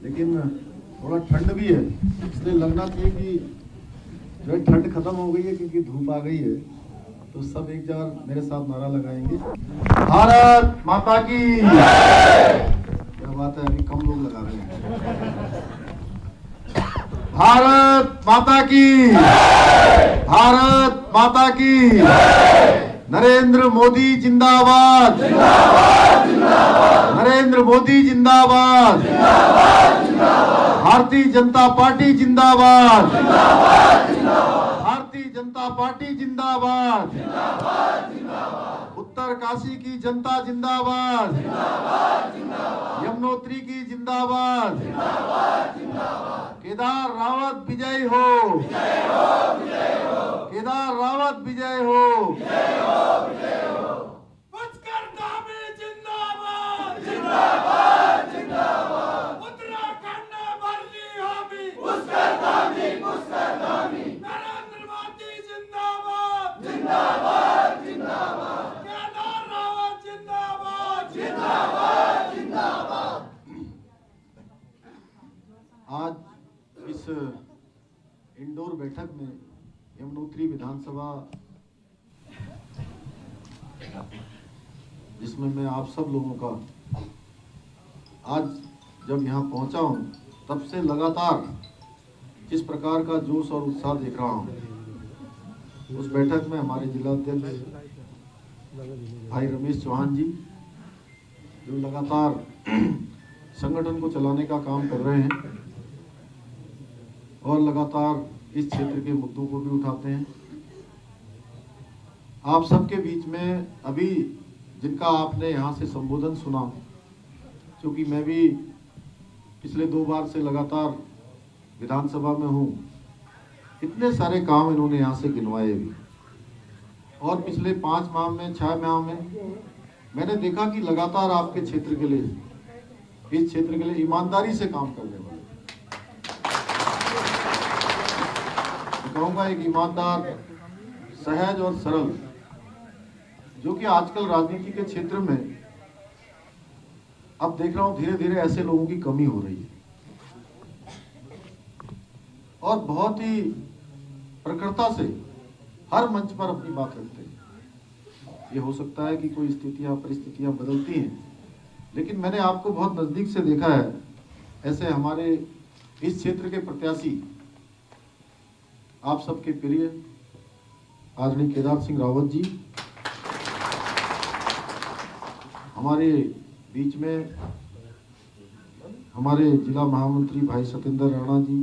लेकिन थोड़ा ठंड भी है, इसलिए लगना चाहिए कि जो है ठंड खत्म हो गई है क्योंकि धूप आ गई है। तो सब एक बार मेरे साथ नारा लगाएंगे, भारत माता की। क्या बात है, अभी कम लोग लगा रहे हैं। भारत माता की, भारत माता की। नरेंद्र मोदी जिंदाबाद, नरेंद्र मोदी जिंदाबाद, भारतीय जनता पार्टी जिंदाबाद, भारतीय जनता पार्टी जिंदाबाद, उत्तर काशी की जनता जिंदाबाद, यमुनोत्री की जिंदाबाद, केदार रावत विजय हो, केदार रावत विजय हो। पुष्करधामी जिंदाबाद, जिंदाबाद, जिंदाबाद। उत्तराखंड भरती हामी, पुष्करधामी, पुष्करधामी। नरेंद्र मोदी जिंदाबाद, जिंदाबाद, जिंदाबाद। केदार रावत जिंदाबाद, जिंदाबाद, जिंदाबाद। आज इस इंडोर बैठक में यमुनोत्री विधानसभा, जिसमें मैं आप सब लोगों का आज जब यहाँ पहुँचा हूँ तब से लगातार जिस प्रकार का जोश और उत्साह देख रहा हूँ, उस बैठक में हमारे जिला अध्यक्ष भाई रमेश चौहान जी जो लगातार संगठन को चलाने का काम कर रहे हैं और लगातार इस क्षेत्र के मुद्दों को भी उठाते हैं। आप सबके बीच में अभी जिनका आपने यहाँ से संबोधन सुना, क्योंकि मैं भी पिछले 2 बार से लगातार विधानसभा में हूँ, इतने सारे काम इन्होंने यहाँ से गिनवाए भी, और पिछले 5 माह में 6 माह में मैंने देखा कि लगातार आपके क्षेत्र के लिए, इस क्षेत्र के लिए ईमानदारी से काम करने वाले, कहूँगा एक ईमानदार, सहज और सरल, जो कि आजकल राजनीति के क्षेत्र में अब देख रहा हूं धीरे धीरे ऐसे लोगों की कमी हो रही है और बहुत ही प्रखरता से हर मंच पर अपनी बात रखते हैं। ये हो सकता है कि कोई स्थितियां परिस्थितियां बदलती हैं, लेकिन मैंने आपको बहुत नजदीक से देखा है। ऐसे हमारे इस क्षेत्र के प्रत्याशी, आप सबके प्रिय आदरणीय केदार सिंह रावत जी, हमारे बीच में हमारे जिला महामंत्री भाई सतेंद्र राणा जी,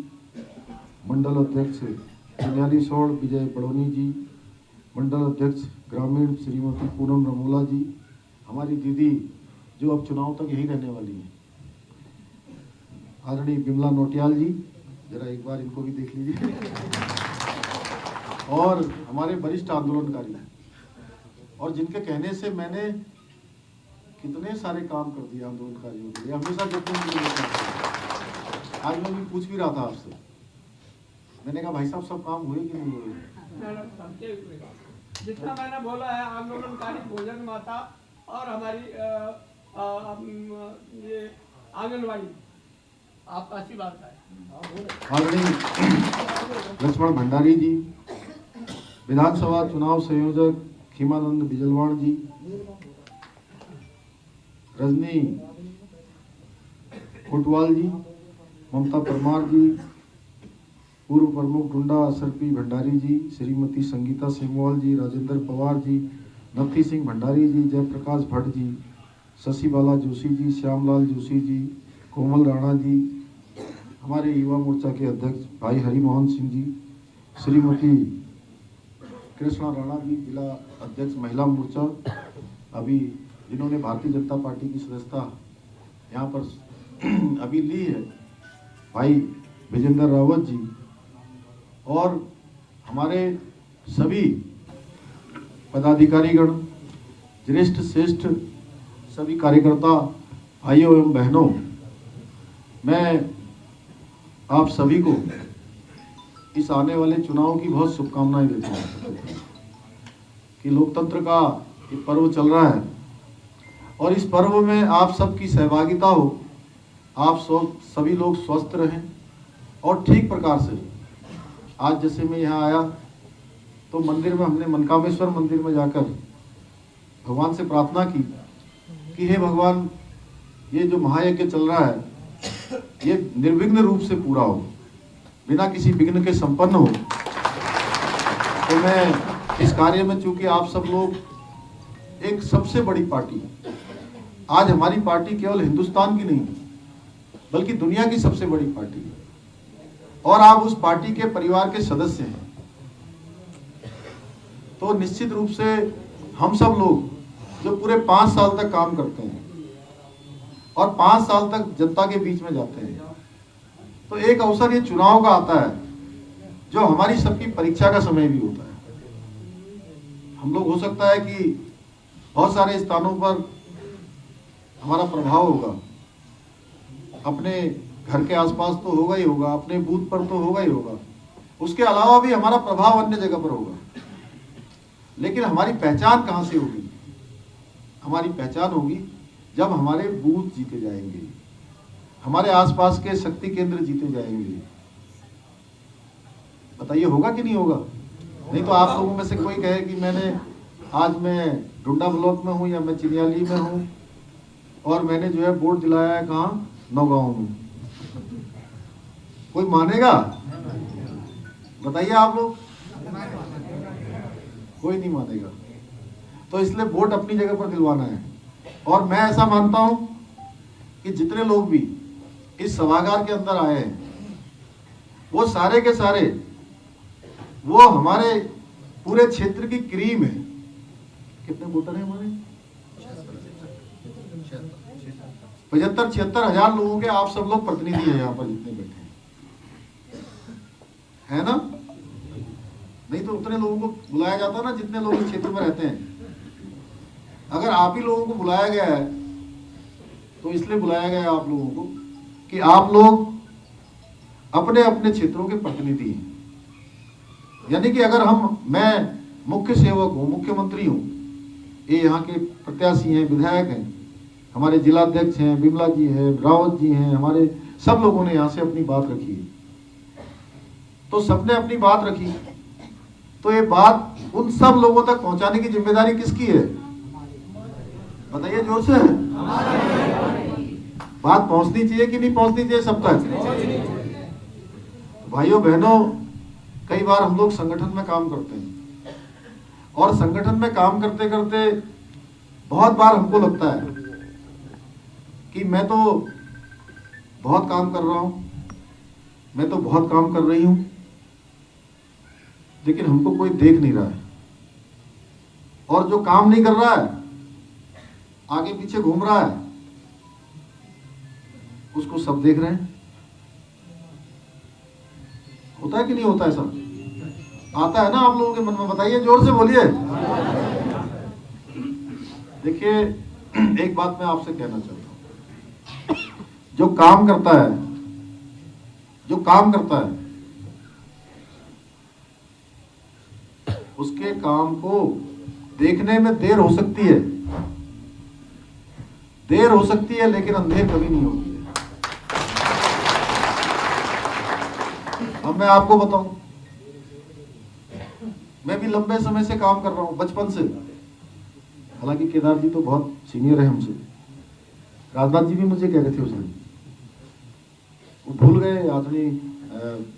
मंडल अध्यक्ष चिन्याली सोड़ विजय बड़ोनी जी, मंडल अध्यक्ष ग्रामीण श्रीमती पूनम रमोला जी, हमारी दीदी जो अब चुनाव तक यही रहने वाली हैं, आदरणीय बिमला नोटियाल जी, जरा एक बार इनको भी देख लीजिए, और हमारे वरिष्ठ आंदोलनकारी, और जिनके कहने से मैंने कितने सारे काम कर दिए आंदोलनकारियों के लिए, हमेशा जितने। आज मैं भी पूछ भी रहा था आपसे, मैंने कहा भाई साहब सब काम हुए कि नहीं हुए? जितना मैंने बोला है, आंदोलनकारी भोजन माता और हमारी ये आंगनबाड़ी, आप अच्छी बात है। आदरणीय लक्ष्मण भंडारी जी, विधानसभा चुनाव संयोजक खीमानंद बिजलवाड़ जी, रजनी कोटवाल जी, ममता परमार जी, पूर्व प्रमुख ढूंढा सरपी भंडारी जी, श्रीमती संगीता सिंगवाल जी, राजेंद्र पवार जी, नथी सिंह भंडारी जी, जयप्रकाश भट्ट जी, शशिबाला जोशी जी, श्यामलाल जोशी जी, कोमल राणा जी, हमारे युवा मोर्चा के अध्यक्ष भाई हरिमोहन सिंह जी, श्रीमती कृष्णा राणा जी, जिला अध्यक्ष महिला मोर्चा, अभी जिन्होंने भारतीय जनता पार्टी की सदस्यता यहाँ पर अभी ली है, भाई विजेंद्र रावत जी, और हमारे सभी पदाधिकारीगण, ज्येष्ठ श्रेष्ठ सभी कार्यकर्ता, भाइयों एवं बहनों, मैं आप सभी को इस आने वाले चुनाव की बहुत शुभकामनाएं देता हूँ कि लोकतंत्र का ये पर्व चल रहा है और इस पर्व में आप सबकी सहभागिता हो, आप सभी लोग स्वस्थ रहें और ठीक प्रकार से। आज जैसे मैं यहाँ आया तो मंदिर में हमने मनकामेश्वर मंदिर में जाकर भगवान से प्रार्थना की कि हे भगवान, ये जो महायज्ञ चल रहा है ये निर्विघ्न रूप से पूरा हो, बिना किसी विघ्न के संपन्न हो। तो मैं इस कार्य में, चूंकि आप सब लोग एक सबसे बड़ी पार्टी, आज हमारी पार्टी केवल हिंदुस्तान की नहीं बल्कि दुनिया की सबसे बड़ी पार्टी है और आप उस पार्टी के परिवार के सदस्य हैं, तो निश्चित रूप से हम सब लोग जो पूरे 5 साल तक काम करते हैं और 5 साल तक जनता के बीच में जाते हैं, तो एक अवसर ये चुनाव का आता है जो हमारी सबकी परीक्षा का समय भी होता है। हम लोग, हो सकता है कि बहुत सारे स्थानों पर हमारा प्रभाव होगा, अपने घर के आसपास तो होगा ही होगा, अपने बूथ पर तो होगा ही होगा, उसके अलावा भी हमारा प्रभाव अन्य जगह पर होगा। लेकिन हमारी पहचान कहाँ से होगी? हमारी पहचान होगी जब हमारे बूथ जीते जाएंगे, हमारे आसपास के शक्ति केंद्र जीते जाएंगे। बताइए होगा कि नहीं होगा? नहीं तो आप लोगों में से कोई कहे कि आज मैं डुंडा ब्लॉक में हूँ या मैं चिनियाली में हूँ और मैंने जो है वोट दिलाया है कहाँ? नौगांव में। कोई मानेगा? बताइए आप लोग। कोई नहीं मानेगा। तो इसलिए वोट अपनी जगह पर दिलवाना है। और मैं ऐसा मानता हूं कि जितने लोग भी इस सभागार के अंदर आए हैं वो सारे के सारे वो हमारे पूरे क्षेत्र की क्रीम है। कितने वोटर हैं हमारे? 75-76 हजार लोगों के आप सब लोग प्रतिनिधि हैं यहाँ पर जितने बैठे हैं, है ना? नहीं तो उतने लोगों को बुलाया जाता ना जितने लोग इस क्षेत्र में रहते हैं। अगर आप ही लोगों को बुलाया गया है तो इसलिए बुलाया गया है आप लोगों को कि आप लोग अपने अपने क्षेत्रों के प्रतिनिधि हैं। यानी कि अगर मैं मुख्य सेवक हूँ, मुख्यमंत्री हूँ, ये यहाँ के प्रत्याशी हैं, विधायक हैं, हमारे जिलाध्यक्ष हैं, बिमला जी हैं, रावत जी हैं, हमारे सब लोगों ने यहाँ से अपनी बात रखी है, तो सबने अपनी बात रखी, तो ये बात उन सब लोगों तक पहुंचाने की जिम्मेदारी किसकी है? बताइए जोर से। बात पहुंचनी चाहिए कि नहीं पहुंचनी चाहिए सब तक? भाइयों बहनों, कई बार हम लोग संगठन में काम करते हैं और संगठन में काम करते करते बहुत बार हमको लगता है कि मैं तो बहुत काम कर रहा हूं, मैं तो बहुत काम कर रही हूं, लेकिन हमको कोई देख नहीं रहा है। और जो काम नहीं कर रहा है, आगे पीछे घूम रहा है, उसको सब देख रहे हैं। होता है कि नहीं होता? ऐसा आता है ना आप लोगों के मन में? बताइए, जोर से बोलिए। देखिए, एक बात मैं आपसे कहना चाहता हूं, जो काम करता है उसके काम को देखने में देर हो सकती है, लेकिन अंधेर कभी नहीं होती है। अब मैं आपको बताऊं, मैं भी लंबे समय से काम कर रहा हूं, बचपन से। हालांकि केदार जी तो बहुत सीनियर है हमसे, राजनाथ जी भी मुझे कह रहे थे उस दिन, वो भूल गए। आदरणीय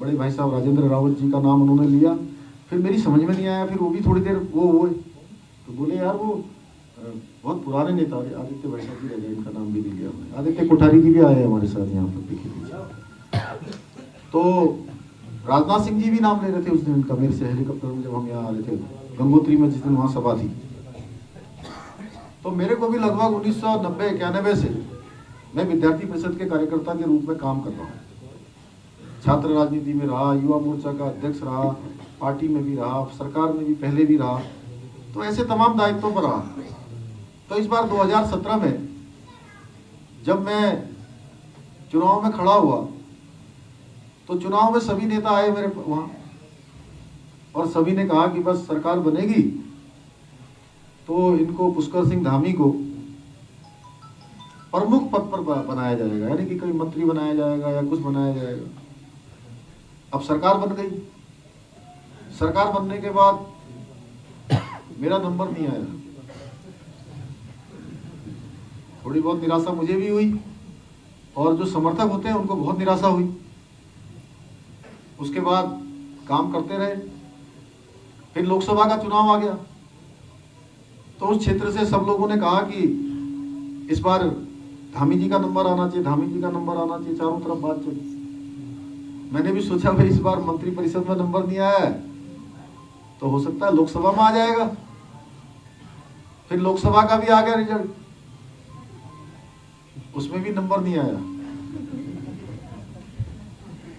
बड़े भाई साहब राजेंद्र रावत जी का नाम उन्होंने लिया, फिर मेरी समझ में नहीं आया, फिर वो भी थोड़ी देर वो तो बोले यार वो बहुत पुराने नेता आदित्य भाई साहब भी रह गए, इनका नाम भी नहीं लिया हमने। आदित्य कोठारी जी भी आए हमारे साथ यहाँ पर, देखिए। तो राजनाथ सिंह जी भी नाम ले रहे थे उस दिन इनका, मेरे से हेलीकॉप्टर में जब हम यहाँ आ रहे थे गंगोत्री में, जिस दिन वहाँ सभा थी। तो मेरे को भी लगभग 1990-91 से मैं विद्यार्थी परिषद के कार्यकर्ता के रूप में काम कर रहा हूँ। छात्र राजनीति में रहा, युवा मोर्चा का अध्यक्ष रहा, पार्टी में भी रहा, सरकार में भी पहले भी रहा, तो ऐसे तमाम दायित्वों पर रहा। तो इस बार 2017 में जब मैं चुनाव में खड़ा हुआ तो चुनाव में सभी नेता आए मेरे वहां और सभी ने कहा कि बस सरकार बनेगी तो इनको पुष्कर सिंह धामी को प्रमुख पद पर बनाया जाएगा, यानी कि कोई मंत्री बनाया जाएगा या कुछ बनाया जाएगा। अब सरकार बन गई, सरकार बनने के बाद मेरा नंबर नहीं आया। थोड़ी बहुत निराशा मुझे भी हुई और जो समर्थक होते हैं उनको बहुत निराशा हुई। उसके बाद काम करते रहे। फिर लोकसभा का चुनाव आ गया तो उस क्षेत्र से सब लोगों ने कहा कि इस बार धामी जी का नंबर आना चाहिए, धामी जी का नंबर आना चाहिए, चारों तरफ बात चली। मैंने भी सोचा भाई इस बार मंत्री परिषद में नंबर नहीं आया है तो हो सकता है लोकसभा में आ जाएगा। फिर लोकसभा का भी आ गया रिजल्ट, उसमें भी नंबर नहीं आया।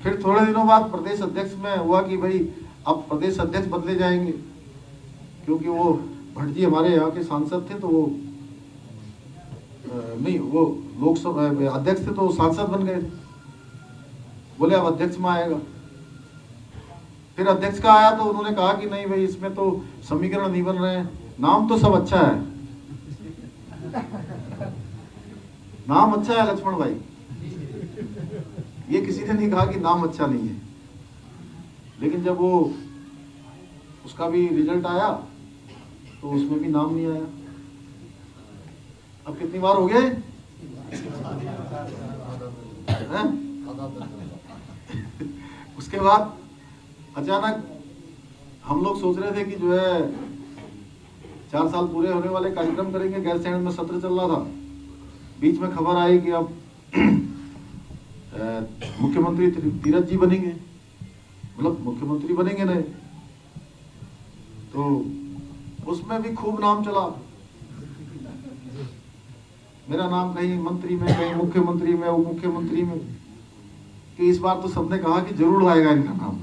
फिर थोड़े दिनों बाद प्रदेश अध्यक्ष में हुआ कि भाई अब प्रदेश अध्यक्ष बदले जाएंगे, क्योंकि वो भट्ट जी हमारे यहाँ के सांसद थे तो वो नहीं, वो लोकसभा अध्यक्ष थे तो सांसद बन गए। बोले अब अध्यक्ष में आएगा। फिर अध्यक्ष का आया तो उन्होंने कहा कि नहीं भाई इसमें तो समीकरण नहीं बन रहे हैं, नाम तो सब अच्छा है, नाम अच्छा है लक्ष्मण भाई, ये किसी ने नहीं कहा कि नाम अच्छा नहीं है। लेकिन जब वो उसका भी रिजल्ट आया तो उसमें भी नाम नहीं आया। अब कितनी बार हो गए हैं? उसके बाद अचानक हम लोग सोच रहे थे कि जो है 4 साल पूरे होने वाले कार्यक्रम करेंगे, गैरसैंण में सत्र चल रहा था। बीच में खबर आई कि अब मुख्यमंत्री तीरथ जी बनेंगे, मतलब मुख्यमंत्री बनेंगे नहीं, तो उसमें भी खूब नाम चला। मेरा नाम कहीं मंत्री में, कहीं मुख्यमंत्री में, उप मुख्यमंत्री में, कि इस बार तो सबने कहा कि जरूर आएगा इनका नाम।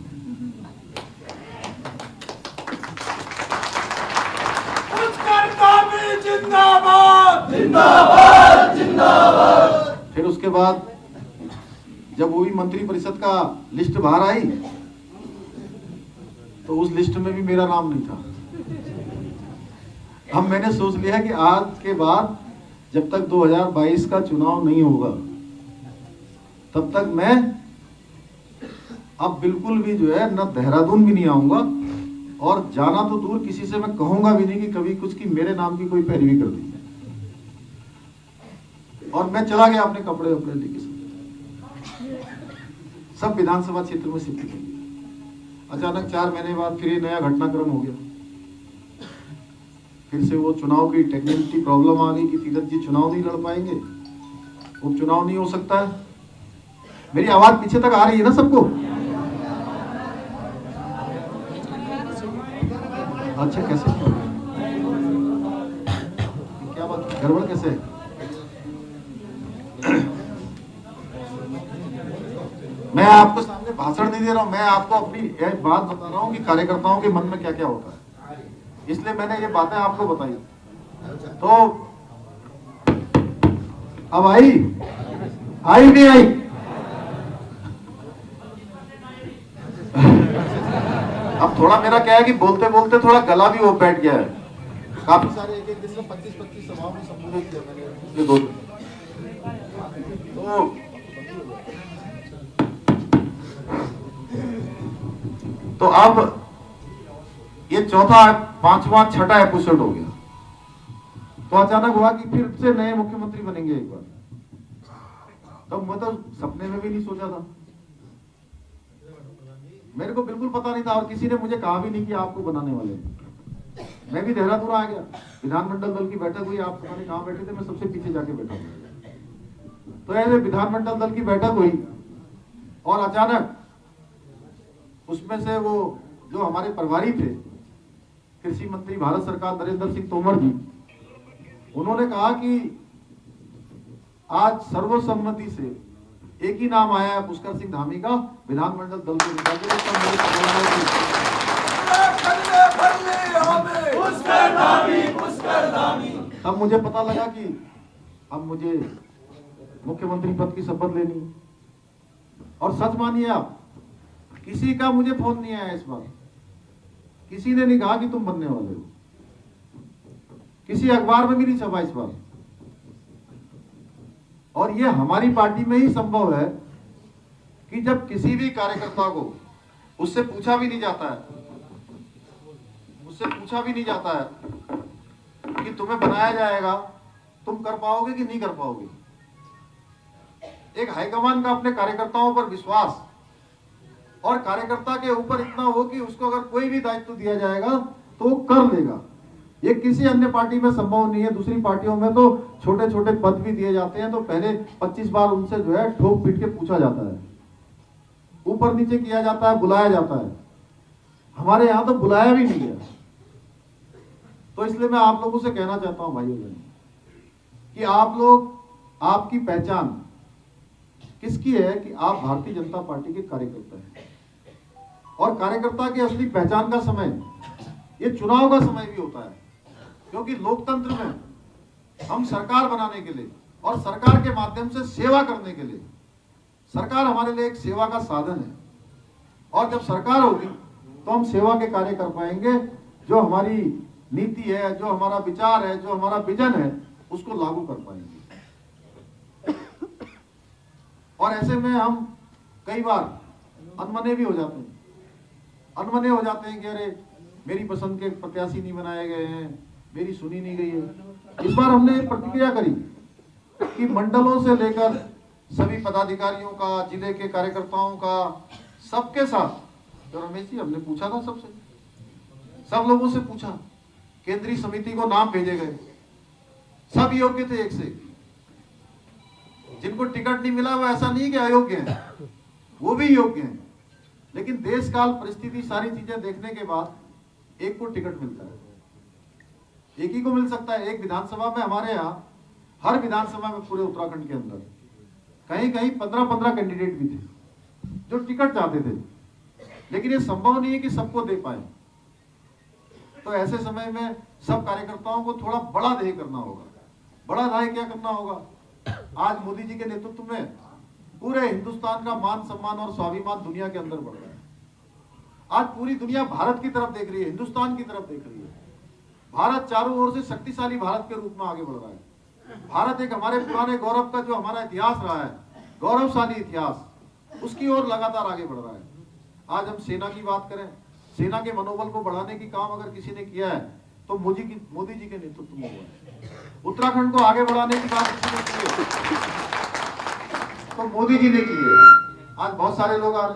जिंदाबाद जिंदाबाद जिंदाबाद। फिर उसके बाद जब वो भी मंत्री परिषद का लिस्ट बाहर आई तो उस लिस्ट में भी मेरा नाम नहीं था। अब मैंने सोच लिया कि आज के बाद जब तक 2022 का चुनाव नहीं होगा तब तक मैं अब बिल्कुल भी जो है न देहरादून भी नहीं आऊंगा, और जाना तो दूर किसी से मैं कहूंगा भी नहीं कि कभी कुछ की मेरे नाम की कोई पैरवी कर दी। और मैं चला गया अपने कपड़े वपड़े लेके, सब विधानसभा क्षेत्र में शिफ्ट कर दिया। अचानक 4 महीने बाद फिर ये नया घटनाक्रम हो गया। फिर से वो चुनाव की टेक्निकल प्रॉब्लम आ गई कि तीरथ जी चुनाव नहीं लड़ पाएंगे, उपचुनाव नहीं हो सकता है। मेरी आवाज पीछे तक आ रही है ना सबको? अच्छा, कैसे क्या बात, गड़बड़ कैसे? मैं आपको सामने भाषण नहीं दे रहा हूं, मैं आपको अपनी एक बात बता रहा हूं कि कार्यकर्ताओं के मन में क्या क्या होता है, इसलिए मैंने ये बातें आपको बताई। तो अब आई नहीं आई? अब थोड़ा मेरा क्या है कि बोलते बोलते थोड़ा गला भी वो बैठ गया है। काफी सारे एक दिन में 25-25 सभाओं में संबोधित किया मैंने ये 2 दिन। तो अब ये चौथा, 5वां, 6ठा एपिसोड हो गया। तो अचानक हुआ कि फिर से नए मुख्यमंत्री बनेंगे एक बार। तो मैं तो सपने में भी नहीं सोचा था, मेरे को बिल्कुल पता नहीं था, और किसी ने मुझे कहा भी नहीं कि आपको बनाने वाले हैं। मैं भी देहरादून आ गया, विधानमंडल दल की बैठक हुई, आप पता नहीं कहां बैठे थे, मैं सबसे पीछे जाके बैठा हूं। तो ऐसे विधानमंडल दल की बैठक हुई और अचानक उसमें से वो जो हमारे प्रभारी थे, कृषि मंत्री भारत सरकार नरेंद्र सिंह तोमर जी, उन्होंने कहा कि आज सर्वसम्मति से एक ही नाम आया है पुष्कर सिंह धामी का विधानमंडल दल के नेता के रूप। तब मुझे पता लगा कि अब मुझे मुख्यमंत्री पद की शपथ लेनी है। और सच मानिए आप, किसी का मुझे फोन नहीं आया इस बार, किसी ने नहीं कहा कि तुम बनने वाले हो, किसी अखबार में भी नहीं छपा इस बार। और ये हमारी पार्टी में ही संभव है कि जब किसी भी कार्यकर्ता को उससे पूछा भी नहीं जाता है कि तुम्हें बनाया जाएगा, तुम कर पाओगे कि नहीं कर पाओगे। एक हाईकमान का अपने कार्यकर्ताओं पर विश्वास और कार्यकर्ता के ऊपर इतना हो कि उसको अगर कोई भी दायित्व दिया जाएगा तो वो कर लेगा। ये किसी अन्य पार्टी में संभव नहीं है। दूसरी पार्टियों में तो छोटे छोटे पद भी दिए जाते हैं तो पहले 25 बार उनसे जो है ठोक पीट के पूछा जाता है, ऊपर नीचे किया जाता है, बुलाया जाता है। हमारे यहाँ तो बुलाया भी नहीं गया। तो इसलिए मैं आप लोगों से कहना चाहता हूं भाइयों बहनों कि आप लोग, आपकी पहचान किसकी है कि आप भारतीय जनता पार्टी के कार्यकर्ता हैं। और कार्यकर्ता की असली पहचान का समय ये चुनाव का समय भी होता है, क्योंकि लोकतंत्र में हम सरकार बनाने के लिए और सरकार के माध्यम से सेवा करने के लिए, सरकार हमारे लिए एक सेवा का साधन है। और जब सरकार होगी तो हम सेवा के कार्य कर पाएंगे। जो हमारी नीति है, जो हमारा विचार है, जो हमारा विजन है, उसको लागू कर पाएंगे। और ऐसे में हम कई बार अनमने भी हो जाते हैं, कि अरे मेरी पसंद के प्रत्याशी नहीं बनाए गए हैं, मेरी सुनी नहीं गई है। इस बार हमने प्रतिक्रिया करी कि मंडलों से लेकर सभी पदाधिकारियों का, जिले के कार्यकर्ताओं का, सबके साथ तो रमेश जी हमने पूछा था, सब लोगों से पूछा, केंद्रीय समिति को नाम भेजे गए, सब योग्य थे एक से। जिनको टिकट नहीं मिला वो ऐसा नहीं कि अयोग्य हैं, वो भी योग्य हैं। लेकिन देश काल परिस्थिति सारी चीजें देखने के बाद एक को टिकट मिलता है, एक ही को मिल सकता है। एक विधानसभा में, हमारे यहाँ हर विधानसभा में पूरे उत्तराखंड के अंदर कहीं कहीं 15-15 कैंडिडेट भी थे जो टिकट चाहते थे, लेकिन ये संभव नहीं है कि सबको दे पाए। तो ऐसे समय में सब कार्यकर्ताओं को थोड़ा बड़ा ध्येय करना होगा। बड़ा ध्येय क्या करना होगा? आज मोदी जी के नेतृत्व में पूरे हिंदुस्तान का मान सम्मान और स्वाभिमान दुनिया के अंदर बढ़ रहा है। आज पूरी दुनिया भारत की तरफ देख रही है, हिंदुस्तान की तरफ देख रही है। भारत चारों ओर से शक्तिशाली भारत के रूप में आगे बढ़ रहा है। भारत एक हमारे पुराने गौरव का, जो हमारा इतिहास रहा है, गौरवशाली इतिहास, उसकी ओर लगातार आगे बढ़ रहा है। आज हम सेना की बात करें, सेना के मनोबल को बढ़ाने की काम अगर किसी ने किया है तो मोदी जी के नेतृत्व में हुआ है। उत्तराखंड को आगे बढ़ाने की बात किसी ने की है तो मोदी जी ने की है। आज बहुत सारे लोग आज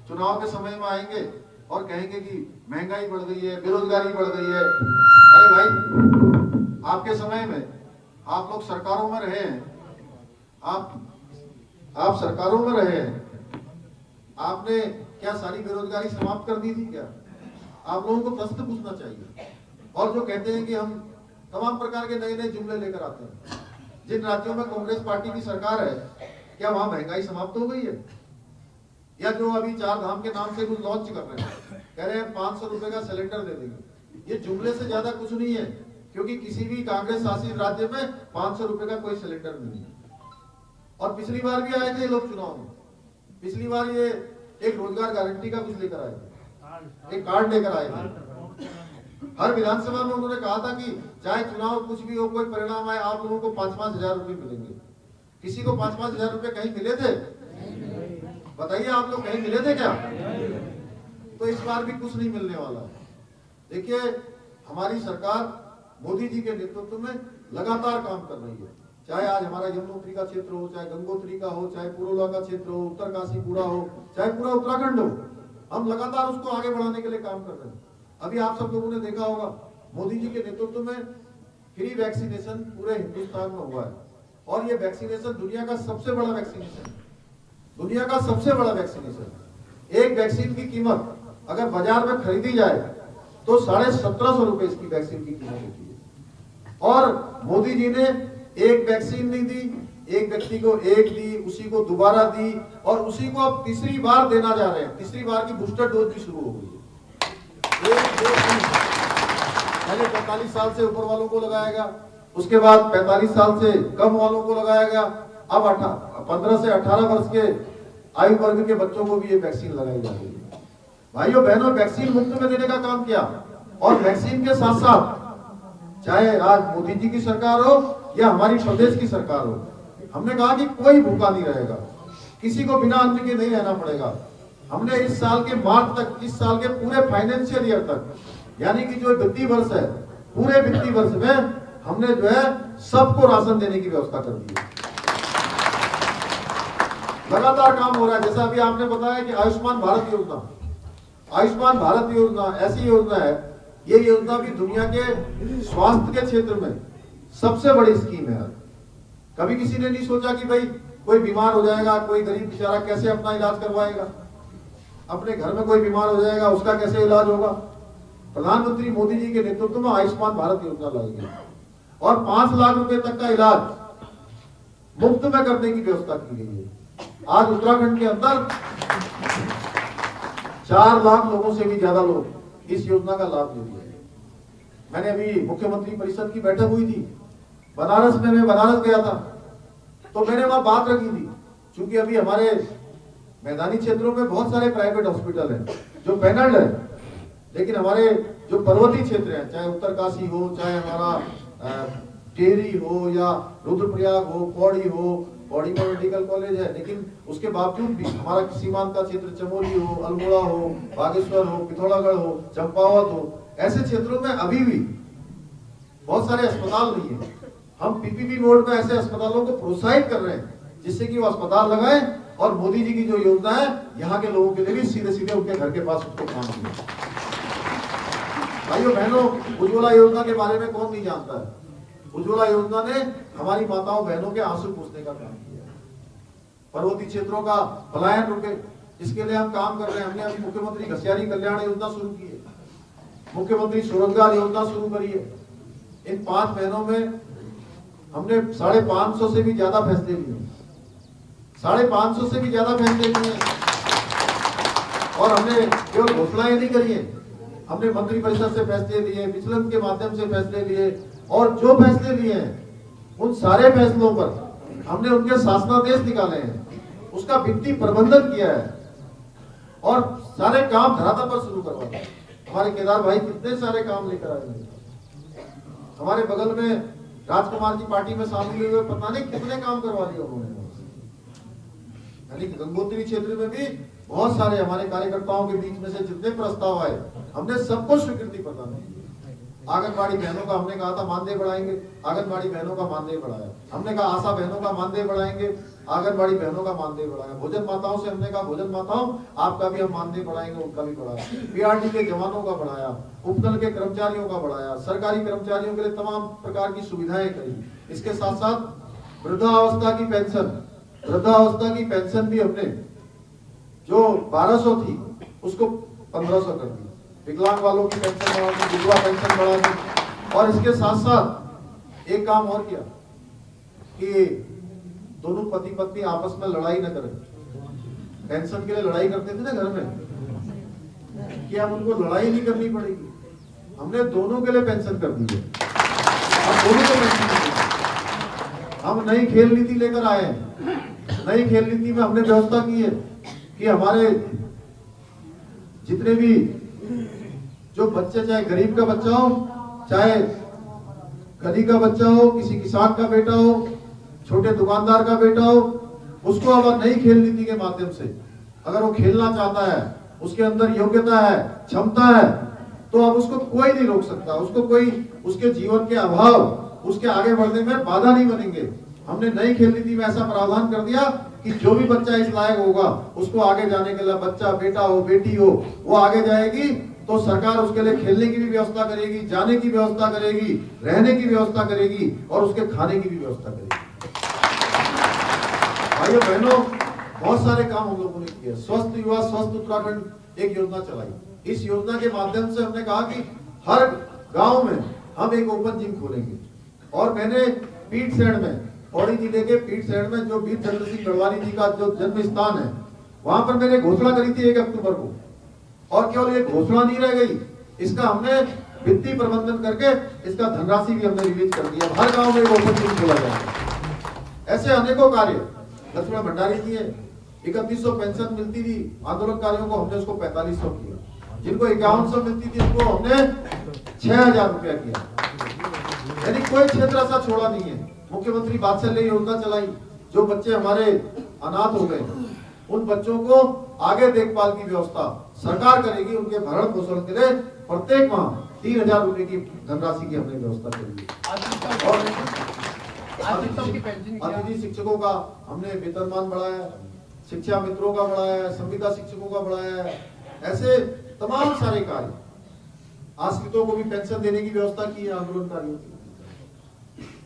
चुनाव के समय में आएंगे और कहेंगे कि महंगाई बढ़ गई है, बेरोजगारी बढ़ गई है। अरे भाई, आपके समय में आप लोग सरकारों में रहे हैं, आप सरकारों में रहे हैं, आपने क्या सारी बेरोजगारी समाप्त कर दी थी क्या? आप लोगों को प्रश्न पूछना चाहिए। और जो कहते हैं कि हम तमाम प्रकार के नए जुमले लेकर आते हैं। जिन राज्यों में कांग्रेस पार्टी की सरकार है, क्या वहां महंगाई समाप्त हो गई है? या जो अभी 4 धाम के नाम से कुछ लॉन्च कर रहे हैं, कह रहे हैं 500 रुपए का सिलेंडर दे देंगे। ये जुमले से ज्यादा कुछ नहीं है, क्योंकि किसी भी कांग्रेस शासित राज्य में 500 रुपए का कोई सिलेंडर नहीं है। और पिछली बार भी आए थे लोग चुनाव में, पिछली बार ये एक रोजगार गारंटी का कुछ लेकर आए थे, एक कार्ड लेकर आए थे। हर विधानसभा में उन्होंने कहा था कि चाहे चुनाव कुछ भी हो, कोई परिणाम आए, आप लोगों को 5-5 हजार रुपए मिलेंगे। किसी को 5-5 हजार रुपए कहीं मिले थे? बताइए, आप लोग कहीं मिले थे क्या? तो इस बार भी कुछ नहीं मिलने वाला। देखिए, हमारी सरकार मोदी जी के नेतृत्व में लगातार काम कर रही है। चाहे आज हमारा यमुनोत्री का क्षेत्र हो, चाहे गंगोत्री का हो, चाहे पुरोला का क्षेत्र हो, उत्तरकाशी पूरा हो, चाहे पूरा उत्तराखंड हो, हम लगातार उसको आगे बढ़ाने के लिए काम कर रहे हैं। अभी आप सब लोगों ने देखा होगा, मोदी जी के नेतृत्व में फ्री वैक्सीनेशन पूरे हिंदुस्तान में हुआ है। और ये वैक्सीनेशन दुनिया का सबसे बड़ा वैक्सीनेशन, दुनिया का सबसे बड़ा वैक्सीनेशन। एक वैक्सीन की कीमत अगर बाजार में खरीदी जाए तो 1750 रुपए इसकी वैक्सीन की कीमत होती है। और मोदी जी ने एक वैक्सीन नहीं दी, एक व्यक्ति को एक दी, उसी को दोबारा दी, और उसी को अब तीसरी बार देना जा रहे हैं। तीसरी बार की बूस्टर डोज भी शुरू हो गई है। पहले 45 साल से ऊपर वालों को लगाया गया, उसके बाद 45 साल से कम वालों को लगाया गया, अब 15 से 18 वर्ष के आयु वर्ग के बच्चों को भी ये वैक्सीन लगाई जा रही है। भाइयों बहनों, वैक्सीन मुफ्त में देने का काम किया। और वैक्सीन के साथ साथ, चाहे आज मोदी जी की सरकार हो या हमारी प्रदेश की सरकार हो, हमने कहा कि कोई भूखा नहीं रहेगा, किसी को बिना अन्न के नहीं रहना पड़ेगा। हमने इस साल के मार्च तक, इस साल के पूरे फाइनेंशियल ईयर तक, यानी कि जो वित्तीय वर्ष है, पूरे वित्तीय वर्ष में हमने जो है सबको राशन देने की व्यवस्था कर दी है। लगातार काम हो रहा है। जैसा अभी आपने बताया कि आयुष्मान भारत योजना, आयुष्मान भारत योजना ऐसी योजना है, ये योजना भी दुनिया के स्वास्थ्य के क्षेत्र में सबसे बड़ी स्कीम है। कभी किसी ने नहीं सोचा कि भाई कोई बीमार हो जाएगा, कोई गरीब बेचारा कैसे अपना इलाज करवाएगा, अपने घर में कोई बीमार हो जाएगा उसका कैसे इलाज होगा। प्रधानमंत्री मोदी जी के नेतृत्व में आयुष्मान भारत योजना लाई गई और 5 लाख रुपए तक का इलाज मुफ्त में करने की व्यवस्था की गई है। आज उत्तराखंड के अंदर 4 लाख लोगों से भी ज्यादा लोग इस योजना का लाभ ले रहे हैं। मैंने अभी मुख्यमंत्री परिषद की बैठक हुई थी बनारस में, मैं बनारस गया था तो मैंने वहां बात रखी थी, क्योंकि अभी हमारे मैदानी क्षेत्रों में बहुत सारे प्राइवेट हॉस्पिटल हैं जो पैनल्ड है, लेकिन हमारे जो पर्वतीय क्षेत्र हैं, चाहे उत्तरकाशी हो, चाहे हमारा टेहरी हो या रुद्रप्रयाग हो, पौड़ी में मेडिकल कॉलेज है, लेकिन उसके बावजूद भी हमारा सीमांत का क्षेत्र चमोली हो, अल्मोड़ा हो, बागेश्वर हो, पिथौरागढ़ हो, चंपावत हो, ऐसे क्षेत्रों में अभी भी बहुत सारे अस्पताल नहीं है। हम पीपीपी मोड में ऐसे अस्पतालों को प्रोत्साहित कर रहे हैं जिससे कि वो अस्पताल लगाएं और मोदी जी की जो योजना है यहाँ के लोगों के लिए भी सीधे सीधे उनके घर के पास उसको काम किया। भाइयों बहनों, उज्ज्वला योजना के बारे में कौन नहीं जानता है। उज्ज्वला योजना ने हमारी माताओं बहनों के आंसू पूछने का काम किया, पर्वतीय क्षेत्रों का पलायन रुके, इसके लिए हम काम कर रहे हैं। हमने अभी मुख्यमंत्री घसियारी कल्याण योजना शुरू की है, मुख्यमंत्री स्वरोजगार योजना शुरू करी है। इन 5 महीनों में हमने 550 से भी ज्यादा फैसले लिए, 550 से भी ज्यादा फैसले लिए और हमने केवल घोषणाएं नहीं करी है, हमने मंत्री परिषद से फैसले लिए, विचलन के माध्यम से फैसले लिए और जो फैसले लिए हैं उन सारे फैसलों पर हमने उनके शासनादेश निकाले हैं, उसका वित्तीय प्रबंधन किया है और सारे काम धरातल पर शुरू करवाए हैं। हमारे केदार भाई कितने सारे काम लेकर आए हैं। हमारे बगल में राजकुमार जी पार्टी में शामिल हुए, पता नहीं कितने काम करवा दिए उन्होंने। यानी कि गंगोत्री क्षेत्र में भी बहुत सारे हमारे कार्यकर्ताओं के बीच में से जितने प्रस्ताव आए हमने सबको स्वीकृति प्रदान की। आंगनबाड़ी बहनों का हमने कहा था मानदेय बढ़ाएंगे, आंगनबाड़ी बहनों का मानदेय बढ़ाया। हमने कहा आशा बहनों का मानदेय बढ़ाएंगे, आंगनबाड़ी बहनों का मानदेय बढ़ाया। भोजन माताओं से हमने कहा भोजन माताओं आपका भी हम मानदेय बढ़ाएंगे, उनका भी बढ़ाया। पीआरडी के जवानों का बढ़ाया, उपदल के कर्मचारियों का बढ़ाया, सरकारी कर्मचारियों के लिए तमाम प्रकार की सुविधाएं करी। इसके साथ साथ वृद्धावस्था की पेंशन भी हमने जो 1200 थी उसको 1500 कर दी। विकलांग वालों की पेंशन बढ़ा दी, विधवा पेंशन बढ़ा दी और इसके साथ साथ एक काम और किया कि दोनों पति पत्नी आपस में लड़ाई न करें। पेंशन के लिए लड़ाई करते थे ना घर में, कि अब उनको लड़ाई नहीं करनी पड़ेगी। हमने दोनों के लिए पेंशन कर दी है, अब दोनों को पेंशन कर दी। हम नई खेल नीति लेकर आए हैं। नई खेल नीति में हमने व्यवस्था की है कि हमारे जितने भी जो बच्चे, चाहे गरीब का बच्चा हो, चाहे गरीब का बच्चा हो, किसी किसान का बेटा हो, छोटे दुकानदार का बेटा हो, उसको अब नई खेल नीति के माध्यम से अगर वो खेलना चाहता है, उसके अंदर योग्यता है, क्षमता है, तो अब उसको कोई नहीं रोक सकता। उसको कोई उसके जीवन के अभाव उसके आगे बढ़ने में बाधा नहीं बनेंगे। हमने नई खेल नीति में ऐसा प्रावधान कर दिया कि जो भी बच्चा इस लायक होगा उसको आगे जाने के लिए, बच्चा बेटा हो बेटी हो, वो आगे जाएगी तो सरकार उसके लिए खेलने की भी व्यवस्था करेगी, जाने की व्यवस्था करेगी, रहने की व्यवस्था करेगी और उसके खाने की भी व्यवस्था करेगी। भाइयों बहनों, बहुत सारे काम हम लोगों ने किए। स्वस्थ युवा स्वस्थ उत्तराखंड एक योजना चलाई। इस योजना के माध्यम से हमने कहा कि हर गांव में हम एक ओपन जिम खोलेंगे और मैंने पीठसेड़ में, पौड़ी जिले के पीठसेड़ में जो वीर चंद्र सिंह गढ़वाली जी का जो जन्म स्थान है, वहां पर मैंने घोषणा करी थी 1 अक्टूबर को। और केवल ये घोषणा नहीं रह गई, इसका हमने वित्तीय प्रबंधन करके इसका धनराशि भी हमने रिलीज कर दिया। हर गांव में एक ओपन जिम खोला जाएगा। ऐसे अनेकों कार्य लक्ष्मण भंडारी जी है, 3100 पेंशन मिलती थी आंदोलनकारियों को, हमने उसको 4500 किया। जिनको 5100 मिलती थी उनको हमने 6000 रुपया किया। यानी कोई क्षेत्र ऐसा छोड़ा नहीं है। मुख्यमंत्री वात्सल्य योजना चलाई, जो बच्चे हमारे अनाथ हो गए उन बच्चों को आगे देखभाल की व्यवस्था सरकार करेगी। उनके भरण पोषण के लिए प्रत्येक माह 3,000 रुपए की धनराशि की हमने व्यवस्था करी है। और अतिथि शिक्षकों का हमने वेतनमान बढ़ाया, शिक्षा मित्रों का बढ़ाया, संविदा शिक्षकों का बढ़ाया है। ऐसे तमाम सारे कार्य, आश्रितों को भी पेंशन देने की व्यवस्था की है आंदोलनकारियों की।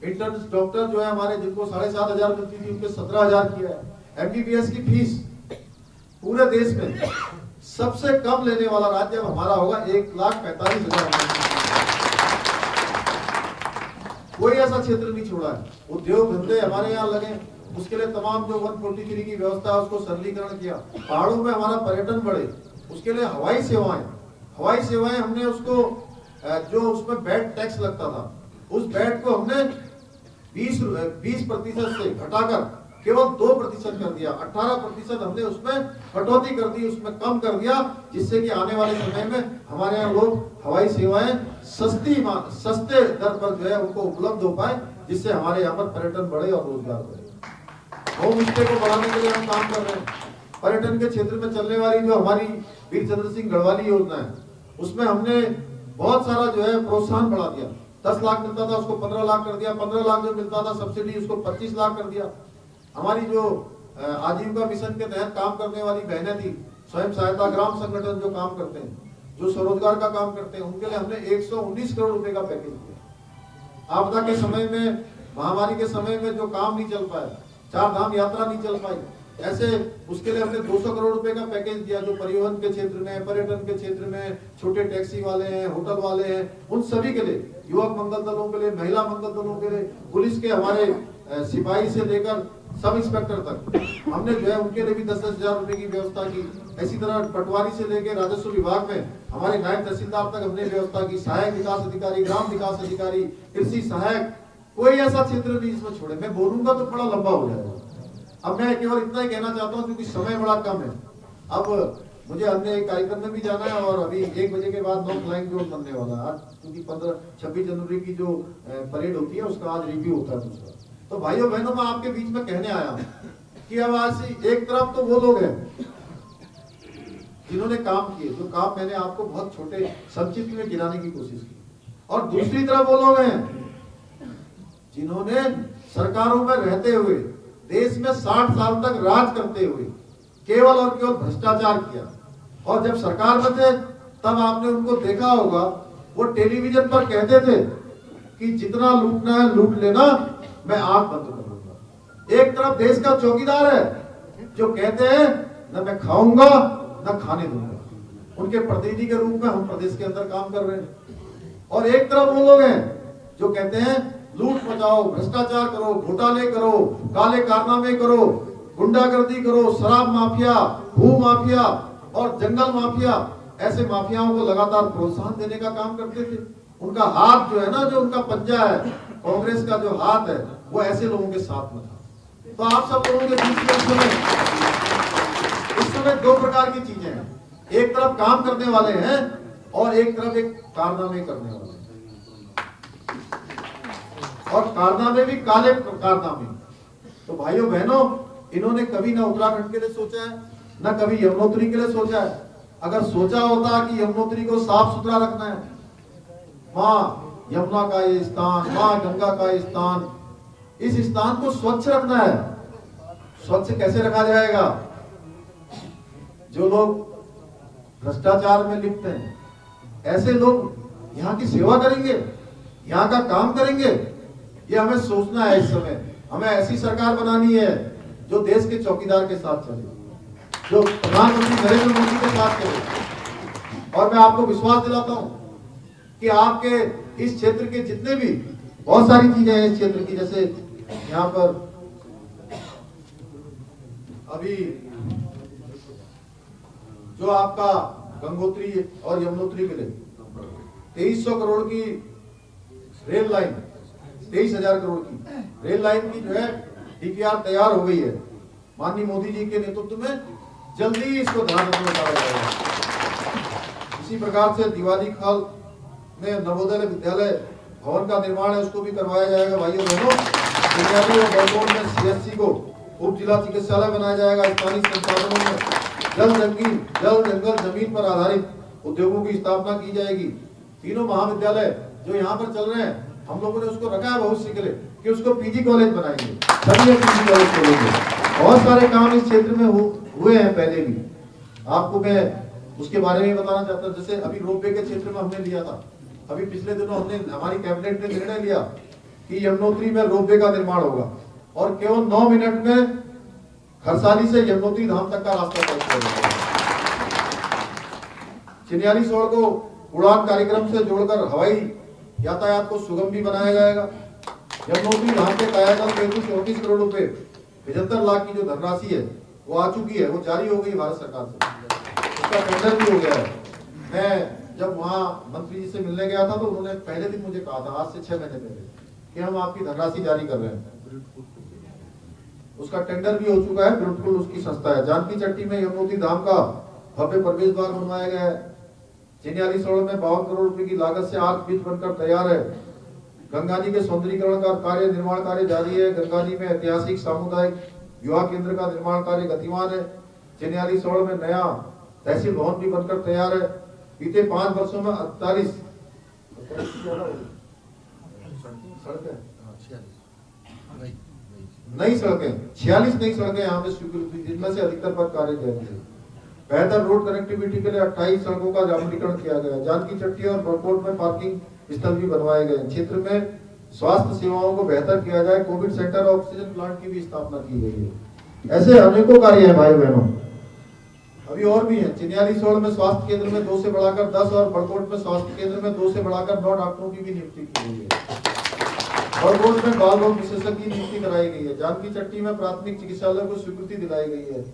इंटर्न डॉक्टर जो है हमारे, जिनको 7,500 मिलती थी, उनके 17,000 किया है। एमबीबीएस की फीस पूरे देश में सबसे कम लेने वाला राज्य हमारा होगा, 1,45,000। कोई ऐसा क्षेत्र नहीं छोड़ा है। उद्योग धंधे हमारे यहाँ लगे, उसके लिए तमाम जो 143 की व्यवस्था है उसको सरलीकरण किया। पहाड़ों में हमारा पर्यटन बढ़े, उसके लिए हवाई सेवाएं हमने उसको, जो उसमें बैट टैक्स लगता था, उस बैट को हमने 20% से घटाकर केवल 2% कर दिया। 18% हमने उसमें कटौती कर दी, उसमें कम कर दिया, जिससे कि आने वाले समय में हमारे यहाँ लोग हवाई सेवाएं सस्ते दर पर जो है उनको उपलब्ध हो पाए, जिससे हमारे यहाँ पर पर्यटन बढ़े और रोजगार बढ़े। होम स्टे को बढ़ाने के लिए हम काम कर रहे हैं। पर्यटन के क्षेत्र में चलने वाली जो हमारी वीर चंद्र सिंह गढ़वाली योजना है, उसमें हमने बहुत सारा जो है प्रोत्साहन बढ़ा दिया। 10 लाख मिलता था उसको 15 लाख कर दिया, 15 लाख जो मिलता था सब्सिडी उसको 25 लाख कर दिया। हमारी जो आजीविका मिशन के तहत काम करने वाली बहनें थी, स्वयं सहायता ग्राम संगठन जो काम करते हैं, जो स्वरोजगार का काम करते हैं, उनके लिए हमने 119 करोड़ रुपए का पैकेज दिया। आपदा के समय में, महामारी के समय में जो काम नहीं चल पाया, 4 धाम यात्रा नहीं चल पाई, ऐसे उसके लिए हमने 200 करोड़ रुपए का पैकेज दिया। जो परिवहन के क्षेत्र में, पर्यटन के क्षेत्र में, छोटे टैक्सी वाले हैं, होटल वाले हैं, उन सभी के लिए, युवक मंगल दलों के लिए, महिला मंगल दलों के लिए, पुलिस के हमारे सिपाही से लेकर सब इंस्पेक्टर तक हमने जो है उनके लिए भी 10-10 हजार रुपए की व्यवस्था की। ऐसी तरह पटवारी से लेकर राजस्व विभाग में हमारे नायब तहसीलदार तक हमने व्यवस्था की। सहायक विकास अधिकारी, ग्राम विकास अधिकारी, कृषि सहायक, कोई ऐसा क्षेत्र नहीं जिसमें छोड़े। मैं बोलूंगा तो बड़ा लंबा हो जाएगा। अब मैं केवल इतना ही कहना चाहता हूँ क्योंकि समय बड़ा कम है। अब मुझे अन्य एक कार्यक्रम में भी जाना है और अभी 1 बजे के बाद 9 फ्लाइंग जोन बनने वाला है। आज क्योंकि 26 जनवरी की जो परेड होती है उसका आज रिव्यू होता है दूसरा। तो भाइयों बहनों, मैं आपके बीच में कहने आया हूं कि अब आज एक तरफ तो वो लोग हैं जिन्होंने काम किए, जो काम मैंने आपको बहुत छोटे संक्षिप्त में गिनाने की कोशिश की, और दूसरी तरफ वो लोग हैं जिन्होंने सरकारों में रहते हुए, देश में 60 साल तक राज करते हुए केवल और केवल भ्रष्टाचार किया। और जब सरकार में थे तब आपने उनको देखा होगा, वो टेलीविजन पर कहते थे कि जितना लूटना है लूट लेना, मैं आंख बंद कर लूंगा। एक तरफ देश का चौकीदार है जो कहते हैं न मैं खाऊंगा न खाने दूंगा। उनके प्रतिनिधि के रूप में हम प्रदेश के अंदर काम कर रहे हैं। और एक तरफ वो लोग हैं जो कहते हैं लूट मचाओ, भ्रष्टाचार करो, घोटाले करो, काले कारनामे करो, गुंडागर्दी करो, शराब माफिया, भू माफिया और जंगल माफिया, ऐसे माफियाओं को लगातार प्रोत्साहन देने का काम करते थे। उनका हाथ जो है ना, जो उनका पंजा है, कांग्रेस का जो हाथ है, वो ऐसे लोगों के साथ में था। तो आप सब लोगों के बीच में इस समय 2 प्रकार की चीजें हैं। एक तरफ काम करने वाले हैं और एक तरफ एक कारनामे करने वाले हैं, और कारनामे भी काले कारनामे। तो भाइयों बहनों, इन्होंने कभी ना उत्तराखंड के लिए सोचा है, ना कभी यमुनोत्री के लिए सोचा है। अगर सोचा होता कि यमुनोत्री को साफ सुथरा रखना है, माँ यमुना का ये स्थान, माँ गंगा का ये स्थान, इस स्थान को स्वच्छ रखना है। स्वच्छ कैसे रखा जाएगा? जो लोग भ्रष्टाचार में लिप्त हैं, ऐसे लोग यहाँ की सेवा करेंगे, यहाँ का काम करेंगे, ये हमें सोचना है। इस समय हमें ऐसी सरकार बनानी है जो देश के चौकीदार के साथ चले, जो प्रधानमंत्री नरेंद्र मोदी के साथ चले। और मैं आपको विश्वास दिलाता हूं कि आपके इस क्षेत्र के जितने भी बहुत सारी चीजें हैं इस क्षेत्र की, जैसे यहाँ पर अभी जो आपका गंगोत्री और यमुनोत्री के लिए 2300 करोड़ की रेल लाइन, 23,000 करोड़ की रेल लाइन की जो है डीपीआर तैयार हो गई है। माननीय मोदी जी के नेतृत्व में जल्दी इसको ध्यान में उतारा जाएगा। इसी प्रकार से दिवाली खाल में नवोदय विद्यालय भवन का निर्माण है, उसको भी करवाया जाएगा। भाइयों बहनों, बुनियादी और बैकबोन में सीएससी को उप जिला चिकित्सालय बनाया जाएगा। स्थानीय संसाधनों में जल जंगल जमीन पर आधारित उद्योगों की स्थापना की जाएगी। तीनों महाविद्यालय जो यहाँ पर चल रहे हैं, हम लोगों ने उसको रखा है भविष्य के लिए कि उसको पीजी कॉलेज बनाएंगे, सभी पीजी कॉलेज खोलेंगे। बहुत सारे काम इस क्षेत्र में हुए हैं पहले भी, आपको मैं उसके बारे में बताना चाहता हूँ। जैसे अभी रोपवे के क्षेत्र में हमने लिया था, अभी पिछले दिनों हमारी कैबिनेट ने निर्णय लिया कि यमुनोत्री में रोपवे का निर्माण होगा और केवल 9 मिनट में खरसाली से यमुनोत्री धाम तक का रास्ता तय किया जाएगा। चिन्याली सड़क को उड़ान कार्यक्रम से जोड़कर हवाई यातायात को सुगम भी बनाया जाएगा। यमुनोत्री धाम के कायाकल्प 34 करोड़ रुपए 75 लाख की जो धनराशि है वो आ चुकी है, वो जारी हो गई भारत सरकार से, उसका टेंडर भी हो गया है। मैं जब वहाँ मंत्री जी से मिलने गया था तो उन्होंने पहले दिन मुझे कहा था, आज से 6 महीने पहले, कि हम आपकी धनराशि जारी कर रहे हैं। उसका टेंडर भी हो चुका है, बिल्कुल उसकी संस्था है। जानकी चट्टी में यमुनोत्री धाम का भव्य प्रवेश द्वार बनवाया गया है। चिन्याली सड़क में 52 करोड़ रुपए की लागत से आर्क ब्रिज बनकर तैयार है। गंगाजी के सौंदर्यीकरण का कार्य निर्माण कार्य जारी है। गंगाजी में ऐतिहासिक सामुदायिक युवा केंद्र का निर्माण कार्य गतिमान है। चिन्याली सड़क में नया तहसील भवन भी बनकर तैयार है। बीते 5 वर्षों में 48 नई सड़कें 46 नई सड़कें यहाँ पे स्वीकृत हुई, जिनमें से अधिकतर पर कार्य किया गया। बेहतर रोड कनेक्टिविटी के लिए 28 सड़कों का डामरीकरण किया गया। जानकी चट्टी और बरकोट में पार्किंग स्थल भी बनवाए गए। क्षेत्र में स्वास्थ्य सेवाओं को बेहतर किया जाए। कोविड सेंटर और ऑक्सीजन प्लांट की भी स्थापना की गई है। ऐसे अनेकों कार्य हैं भाई बहनों, अभी और भी है। चिन्याली सड़क में स्वास्थ्य केंद्र में 2 से बढ़ाकर 10 और बरकोट में स्वास्थ्य केंद्र में 2 से बढ़ाकर 9 डॉक्टरों की भी नियुक्ति की गई है। बरकोट में बाल रोग विशेषज्ञ की नियुक्ति कराई गई है। जानकी चट्टी में प्राथमिक चिकित्सालय को स्वीकृति दिलाई गई है।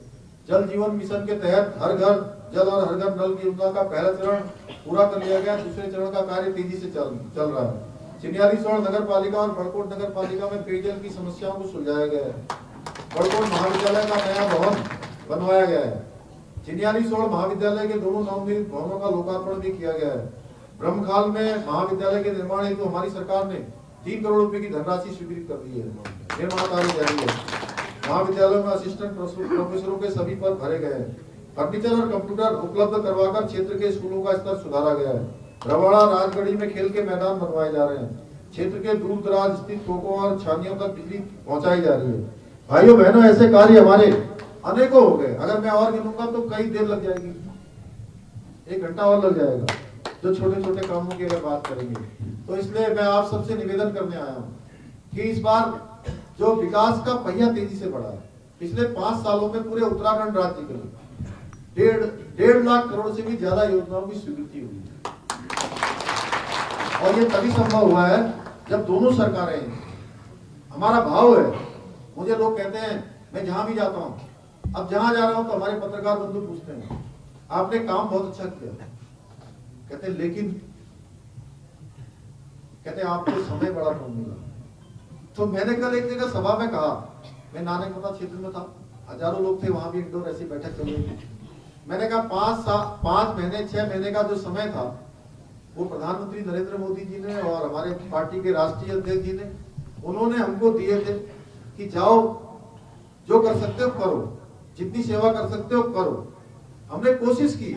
जल जीवन मिशन के तहत हर घर जल और हर घर नल की योजना का पहला चरण पूरा कर लिया गया। दूसरे चरण का कार्य तेजी से चल रहा है। चिन्याली सड़क नगर पालिका और बरकोट नगर पालिका में पेयजल की समस्याओं को सुलझाया गया है। बरकोट महाविद्यालय का नया भवन बनवाया गया है। चिन्याली सड़क महाविद्यालय के दोनों नवनिर्मित भवनों का लोकार्पण भी किया गया है। ब्रह्मखाल में महाविद्यालय के निर्माण हेतु हमारी सरकार ने 3 करोड़ रुपए की धनराशि स्वीकृत कर दी है। निर्माण कार्य जारी है। महाविद्यालयों में असिस्टेंट प्रोफेसरों के सभी पद भरे गए हैं। फर्नीचर और कंप्यूटर उपलब्ध करवाकर क्षेत्र के स्कूलों का स्तर सुधारा गया है। रवाड़ा राजगढ़ी में खेल के मैदान बनवाए जा रहे हैं। क्षेत्र के दूर दराज स्थित खोखों और छानियों तक बिजली पहुंचाई जा रही है। भाइयों बहनों, ऐसे कार्य हमारे अनेकों हो गए। अगर मैं और गिनूंगा तो कई देर लग जाएगी, 1 घंटा और लग जाएगा, जो छोटे छोटे कामों की अगर बात करेंगे। तो इसलिए मैं आप सबसे निवेदन करने आया हूँ कि इस बार जो विकास का पहिया तेजी से बढ़ा है, पिछले 5 सालों में पूरे उत्तराखंड राज्य के लिए 1.5 लाख करोड़ से भी ज्यादा योजनाओं की स्वीकृति हुई है। और ये तभी संभव हुआ है जब दोनों सरकारें हैं। हमारा भाव है, मुझे लोग कहते हैं, मैं जहां भी जाता हूं, अब जहां जा रहा हूं तो हमारे पत्रकार बंधु पूछते हैं, आपने काम बहुत अच्छा किया, कहते लेकिन कहते आपको समय बड़ा कम मिला। तो मैंने कल एक जगह सभा में कहा, मैं नानकमता क्षेत्र में था, हजारों लोग थे, वहां भी इंडोर ऐसी बैठक चल रही थी। मैंने कहा 5 महीने 6 महीने का जो समय था वो प्रधानमंत्री नरेंद्र मोदी जी ने और हमारे पार्टी के राष्ट्रीय अध्यक्ष जी ने उन्होंने हमको दिए थे कि जाओ जो कर सकते हो करो, जितनी सेवा कर सकते हो करो। हमने कोशिश की,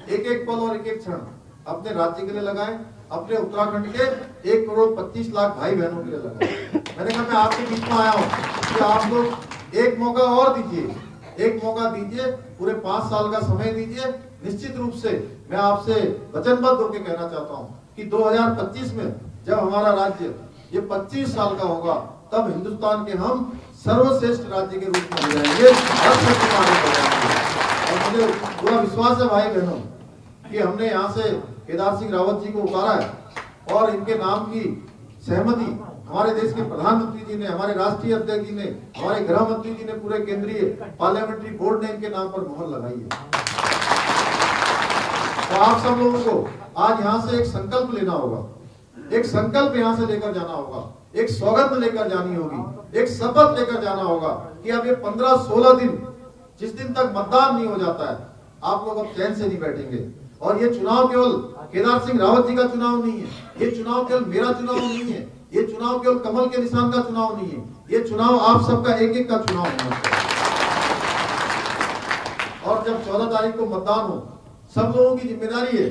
एक एक पल और एक एक क्षण अपने राज्य के लिए लगाए, अपने उत्तराखंड के 1 करोड़ 25 लाख भाई बहनों के लिए लगाए। मैंने कहा मैं आपके बीच में आया हूँ कि आप लोग एक मौका और दीजिए, एक मौका दीजिए, पूरे 5 साल का समय दीजिए। निश्चित रूप से मैं आपसे वचनबद्ध होकर कहना चाहता हूँ कि 2025 में जब हमारा राज्य ये 25 साल का होगा, तब हिंदुस्तान के हम सर्वश्रेष्ठ राज्य के रूप में हो जाएंगे। और मुझे पूरा विश्वास है भाई बहनों कि हमने यहाँ से केदार सिंह रावत जी को उतारा है और इनके नाम की सहमति हमारे देश के प्रधानमंत्री जी ने, हमारे राष्ट्रीय अध्यक्ष जी ने, हमारे गृह मंत्री जी ने, पूरे केंद्रीय पार्लियामेंट्री बोर्ड ने इनके नाम पर मोहर लगाई है। तो आप सब लोगों को आज यहाँ से एक संकल्प लेना होगा, एक संकल्प यहाँ से लेकर जाना होगा, एक सौगंध लेकर जानी होगी, एक शपथ लेकर जाना होगा कि अब ये 15-16 दिन, जिस दिन तक मतदान नहीं हो जाता है, आप लोग अब चैन से नहीं बैठेंगे। और ये चुनाव केवल केदार सिंह रावत जी का चुनाव नहीं है, ये चुनाव केवल मेरा चुनाव नहीं है, ये चुनाव केवल कमल के निशान का चुनाव नहीं है, ये चुनाव आप सबका एक एक का चुनाव होना चाहिए। और जब 14 तारीख को मतदान हो, सब लोगों की जिम्मेदारी है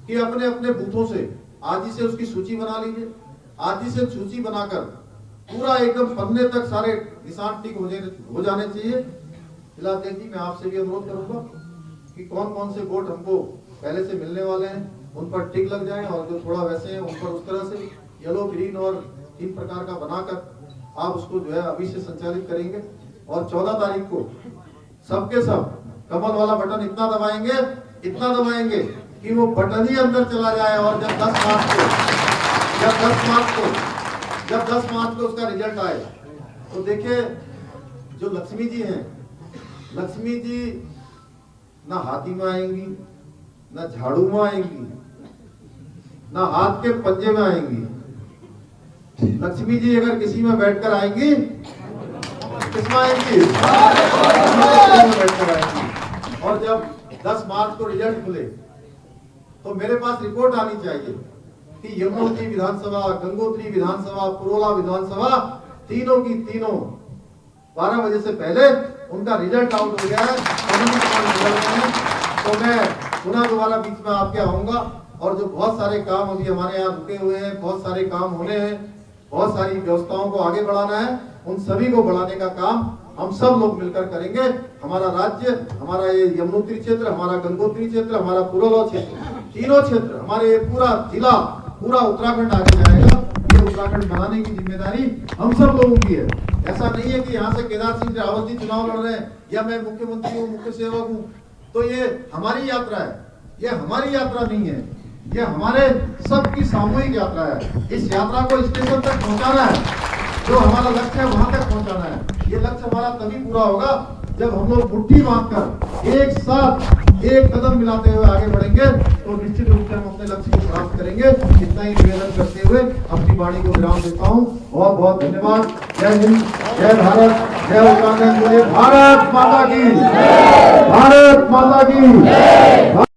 कि अपने अपने बूथों से आज ही से उसकी सूची बना लीजिए। आज ही से सूची बनाकर पूरा एकदम पन्ने तक सारे निशान टिक हो जाने चाहिए। फिलहाल देखिए, मैं आपसे भी अनुरोध करूंगा कि कौन कौन से वोट हमको पहले से मिलने वाले हैं उन पर टिक लग जाए, और जो थोड़ा वैसे हैं उन पर उस तरह से येलो, ग्रीन और 3 प्रकार का बनाकर आप उसको जो है अभी से संचालित करेंगे। और 14 तारीख को सबके सब कमल वाला बटन इतना दबाएंगे कि वो बटन ही अंदर चला जाए। और जब 10 मार्च को उसका रिजल्ट आए तो देखिए, जो लक्ष्मी जी हैं, लक्ष्मी जी ना हाथी में आएंगी, ना झाड़ू में आएंगी, ना हाथ के पंजे में आएंगी। लक्ष्मी जी अगर किसी में बैठकर आएंगी, किसमें आएंगी? बैठकर आएंगी। और जब 10 मार्च को रिजल्ट खुले तो मेरे पास रिपोर्ट आनी चाहिए कि यमुनोत्री विधानसभा, गंगोत्री विधानसभा, पुरोला विधानसभा, तीनों की तीनों 12 बजे से पहले उनका रिजल्ट आउट हो गया है। तो मैं पुनः दोबारा बीच में आपके आऊंगा, और जो बहुत सारे काम अभी हमारे यहाँ रुके हुए हैं, बहुत सारे काम होने हैं, बहुत सारी व्यवस्थाओं को आगे बढ़ाना है, उन सभी को बढ़ाने का काम हम सब लोग मिलकर करेंगे। हमारा राज्य, हमारा ये यमुनोत्री क्षेत्र, हमारा गंगोत्री क्षेत्र, हमारा पुरोला क्षेत्र, तीनों क्षेत्र, हमारे पूरा जिला, पूरा उत्तराखंड आगे जाएगा। ये उत्तराखंड बनाने की जिम्मेदारी हम सब लोगों की है। ऐसा नहीं है कि यहाँ से केदार सिंह रावत जी चुनाव लड़ रहे हैं या मैं मुख्यमंत्री हूँ, मुख्य सेवक हूँ, तो ये हमारी यात्रा है। ये हमारी यात्रा नहीं है, ये हमारे सबकी सामूहिक यात्रा है। इस यात्रा को स्टेशन तक पहुंचाना है, जो हमारा लक्ष्य है वहां तक पहुंचाना है। ये लक्ष्य हमारा तभी पूरा होगा जब हम लोग मुट्ठी बांधकर एक साथ एक कदम मिलाते हुए आगे बढ़ेंगे, तो निश्चित रूप से हम अपने लक्ष्य को प्राप्त करेंगे। इतना ही निवेदन करते हुए अपनी वाणी को विराम देता हूँ। बहुत बहुत धन्यवाद। जय हिंद, जय भारत, जय उत्तराखंड, भारत माता की, भारत माता की।